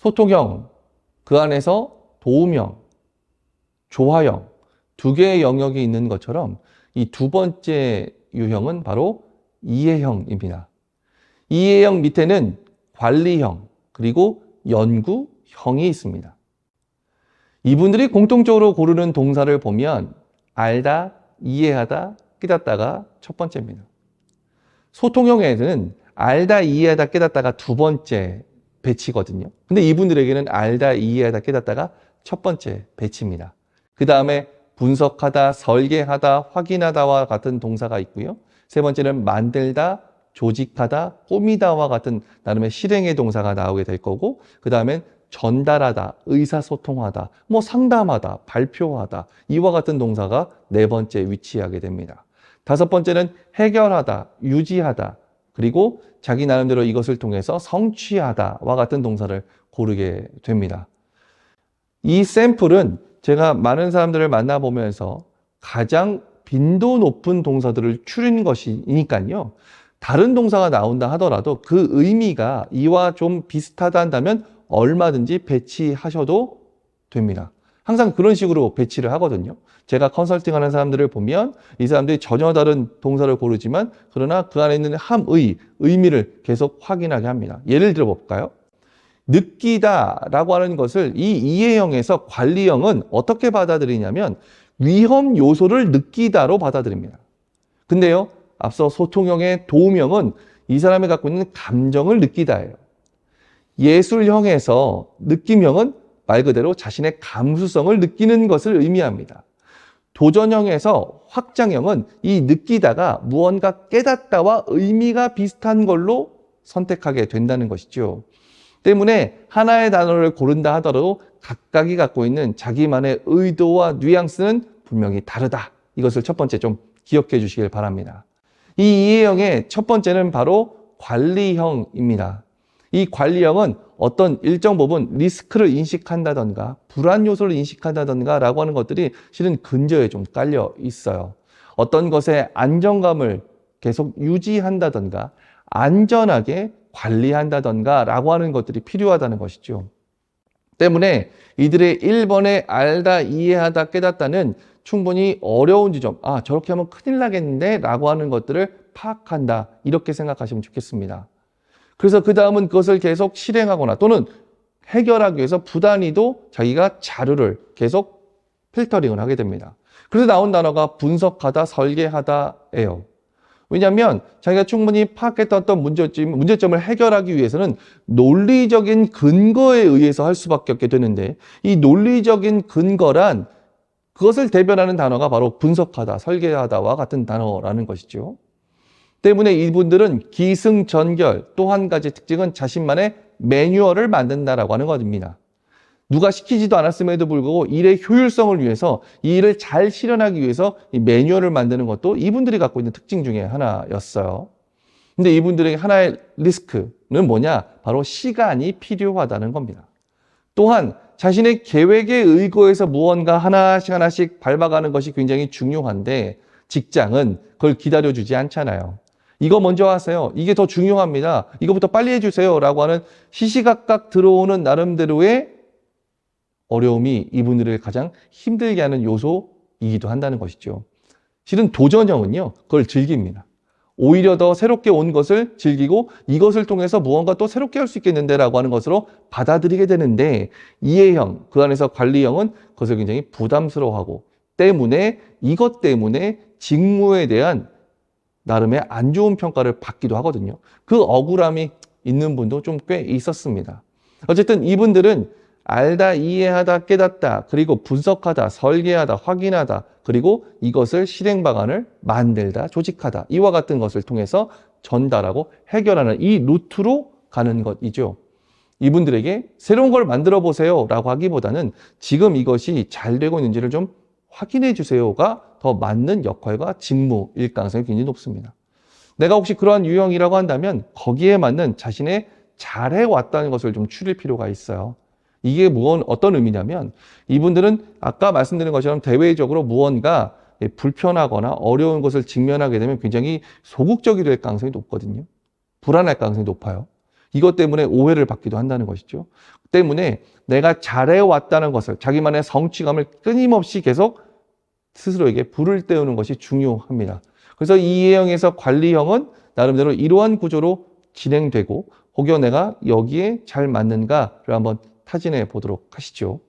소통형, 그 안에서 도움형, 조화형 두 개의 영역이 있는 것처럼 이 두 번째 유형은 바로 이해형입니다. 이해형 밑에는 관리형 그리고 연구형이 있습니다. 이분들이 공통적으로 고르는 동사를 보면 알다, 이해하다, 깨닫다가 첫 번째입니다. 소통형에는 알다, 이해하다, 깨닫다가 두 번째 배치거든요. 근데 이분들에게는 알다, 이해하다, 깨닫다가 첫 번째 배치입니다. 그 다음에 분석하다, 설계하다, 확인하다와 같은 동사가 있고요. 세 번째는 만들다, 조직하다, 꾸미다와 같은 나름의 실행의 동사가 나오게 될 거고, 그 다음엔 전달하다, 의사소통하다, 상담하다, 발표하다, 이와 같은 동사가 네 번째 위치하게 됩니다. 다섯 번째는 해결하다, 유지하다, 그리고 자기 나름대로 이것을 통해서 성취하다와 같은 동사를 고르게 됩니다. 이 샘플은 제가 많은 사람들을 만나보면서 가장 빈도 높은 동사들을 추린 것이니까요. 다른 동사가 나온다 하더라도 그 의미가 이와 좀 비슷하다 한다면 얼마든지 배치하셔도 됩니다. 항상 그런 식으로 배치를 하거든요. 제가 컨설팅하는 사람들을 보면 이 사람들이 전혀 다른 동사를 고르지만 그러나 그 안에 있는 의미를 계속 확인하게 합니다. 예를 들어 볼까요? 느끼다라고 하는 것을 이 이해형에서 관리형은 어떻게 받아들이냐면 위험 요소를 느끼다로 받아들입니다. 근데요, 앞서 소통형의 도움형은 이 사람이 갖고 있는 감정을 느끼다예요. 예술형에서 느낌형은 말 그대로 자신의 감수성을 느끼는 것을 의미합니다. 도전형에서 확장형은 이 느끼다가 무언가 깨닫다와 의미가 비슷한 걸로 선택하게 된다는 것이죠. 때문에 하나의 단어를 고른다 하더라도 각각이 갖고 있는 자기만의 의도와 뉘앙스는 분명히 다르다. 이것을 첫 번째 좀 기억해 주시길 바랍니다. 이 이해형의 첫 번째는 바로 관리형입니다. 이 관리형은 어떤 일정 부분 리스크를 인식한다던가 불안 요소를 인식한다던가 라고 하는 것들이 실은 근저에 좀 깔려 있어요. 어떤 것의 안정감을 계속 유지한다던가 안전하게 관리한다던가 라고 하는 것들이 필요하다는 것이죠. 때문에 이들의 1번의 알다, 이해하다, 깨닫다는 충분히 어려운 지점, 저렇게 하면 큰일 나겠는데 라고 하는 것들을 파악한다, 이렇게 생각하시면 좋겠습니다. 그래서 그 다음은 그것을 계속 실행하거나 또는 해결하기 위해서 부단히도 자기가 자료를 계속 필터링을 하게 됩니다. 그래서 나온 단어가 분석하다, 설계하다예요. 왜냐하면 자기가 충분히 파악했던 어떤 문제점을 해결하기 위해서는 논리적인 근거에 의해서 할 수밖에 없게 되는데 이 논리적인 근거란 그것을 대변하는 단어가 바로 분석하다, 설계하다와 같은 단어라는 것이죠. 때문에 이분들은 기승전결, 또 한 가지 특징은 자신만의 매뉴얼을 만든다라고 하는 것입니다. 누가 시키지도 않았음에도 불구하고 일의 효율성을 위해서 이 일을 잘 실현하기 위해서 이 매뉴얼을 만드는 것도 이분들이 갖고 있는 특징 중에 하나였어요. 근데 이분들에게 하나의 리스크는 뭐냐? 바로 시간이 필요하다는 겁니다. 또한 자신의 계획에 의거해서 무언가 하나씩 밟아가는 것이 굉장히 중요한데 직장은 그걸 기다려주지 않잖아요. 이거 먼저 하세요. 이게 더 중요합니다. 이거부터 빨리 해주세요. 라고 하는 시시각각 들어오는 나름대로의 어려움이 이분들을 가장 힘들게 하는 요소이기도 한다는 것이죠. 실은 도전형은요, 그걸 즐깁니다. 오히려 더 새롭게 온 것을 즐기고 이것을 통해서 무언가 또 새롭게 할 수 있겠는데 라고 하는 것으로 받아들이게 되는데 이해형, 그 안에서 관리형은 그것을 굉장히 부담스러워하고 이것 때문에 직무에 대한 나름의 안 좋은 평가를 받기도 하거든요. 그 억울함이 있는 분도 좀 꽤 있었습니다. 어쨌든 이분들은 알다, 이해하다, 깨닫다, 그리고 분석하다, 설계하다, 확인하다, 그리고 이것을 실행 방안을 만들다, 조직하다, 이와 같은 것을 통해서 전달하고 해결하는 이 루트로 가는 것이죠. 이분들에게 새로운 걸 만들어 보세요 라고 하기보다는 지금 이것이 잘 되고 있는지를 좀 확인해 주세요가 더 맞는 역할과 직무일 가능성이 굉장히 높습니다. 내가 혹시 그러한 유형이라고 한다면 거기에 맞는 자신의 잘해왔다는 것을 좀 추릴 필요가 있어요. 이게 어떤 의미냐면 이분들은 아까 말씀드린 것처럼 대외적으로 무언가 불편하거나 어려운 것을 직면하게 되면 굉장히 소극적이 될 가능성이 높거든요. 불안할 가능성이 높아요. 이것 때문에 오해를 받기도 한다는 것이죠. 때문에 내가 잘해왔다는 것을 자기만의 성취감을 끊임없이 계속 스스로에게 불을 때우는 것이 중요합니다. 그래서 이 A형에서 관리형은 나름대로 이러한 구조로 진행되고 혹여 내가 여기에 잘 맞는가를 한번 타진해 보도록 하시죠.